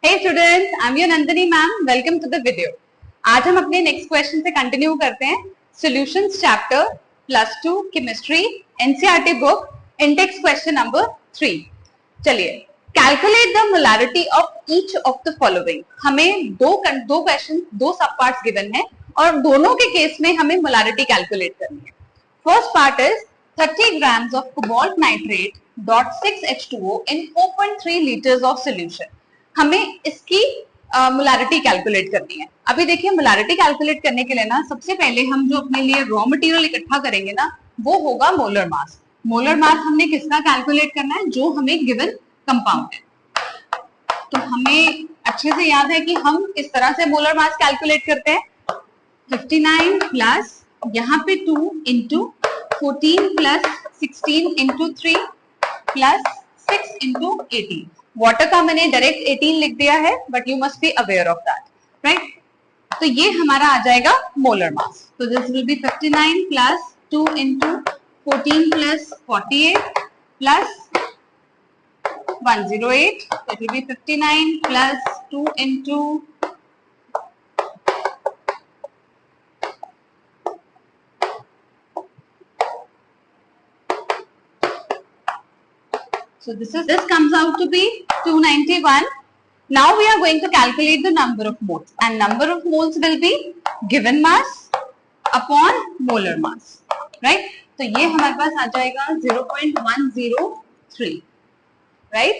Hey students, I'm your Nandini ma'am. Welcome to the video. आज हम अपने next question से कंटिन्यू करते हैं. Solutions chapter +2 chemistry NCERT book index question number 3. चलिए, calculate the molarity of each of the following. हमें दो question, दो सब पार्ट्स गिवन है और दोनों के केस में हमें मोलैरिटी कैलकुलेट करनी है. First part is 30 grams of cobalt nitrate dot 6H2O in 4.3 liters of solution. हमें इसकी मोलैरिटी कैलकुलेट करनी है. अभी देखिए, मोलैरिटी कैलकुलेट करने के लिए ना सबसे पहले हम जो अपने लिए रॉ मटेरियल इकट्ठा करेंगे ना, वो होगा मोलर मास. मोलर मास हमने किसका कैलकुलेट करना है? जो हमें गिवन कंपाउंड है. तो हमें अच्छे से याद है कि हम किस तरह से मोलर मास कैलकुलेट करते हैं. 59 प्लस यहाँ पे 2 into 14 plus 16 into 3 plus 6 into 18. Water का मैंने डायरेक्ट 18 लिख दिया है, but you must be aware of that, right. तो ये हमारा आ जाएगा मोलर मास. तो this will be 59 plus 2 into 14 plus 48 plus 108. It will be 59 plus 2 into So this comes out to be 291. Now we are going to calculate the number of moles, and number of moles will be given mass upon molar mass, right? तो ये हमारे पास आ जाएगा 0.103, right?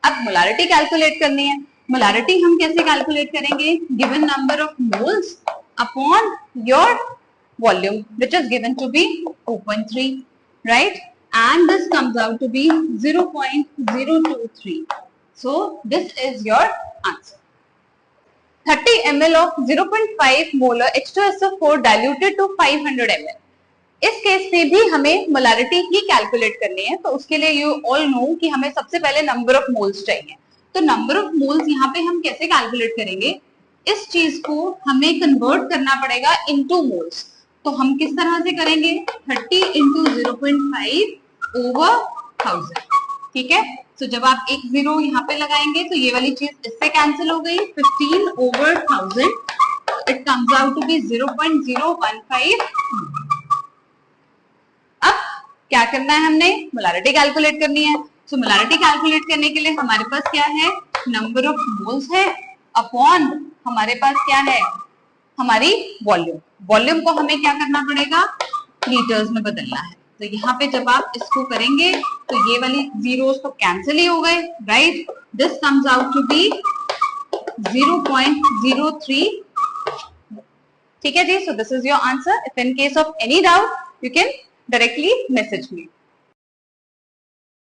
अब molarity calculate करनी है. Molarity हम कैसे calculate करेंगे? Given number of moles upon your volume which is given to be 0.3, right? And this comes out to be 0.023. So this is your answer. 30 ml of 0.5 molar H2SO4 diluted to 500 ml. इस case में भी हमें molarity ही calculate करनी है. तो उसके लिए you all know कि हमें सबसे पहले नंबर ऑफ मोल्स चाहिए. तो नंबर ऑफ मोल्स यहाँ पे हम कैसे कैलकुलेट करेंगे? इस चीज को हमें कन्वर्ट करना पड़ेगा इनटू मोल्स. तो हम किस तरह से करेंगे? 30 इंटू 0.5 ओवर 1000. ठीक है. तो जब आप एक जीरो यहाँ पे लगाएंगे तो ये वाली चीज इससे कैंसिल हो गई. 15 over 1000, it comes out to be 0.015. अब क्या करना है? हमने मोलैरिटी कैलकुलेट करनी है. सो मोलैरिटी कैलकुलेट करने के लिए हमारे पास क्या है? नंबर ऑफ मोल्स है अपॉन हमारे पास क्या है? हमारी वॉल्यूम. वॉल्यूम को हमें क्या करना पड़ेगा? लीटर्स में बदलना है. तो यहाँ पे जब आप इसको करेंगे तो ये वाली जीरोस तो कैंसिल ही हो गए, right. This comes out to be 0.03. ठीक है जी. So this is your answer. If in case of any doubt you can directly message me.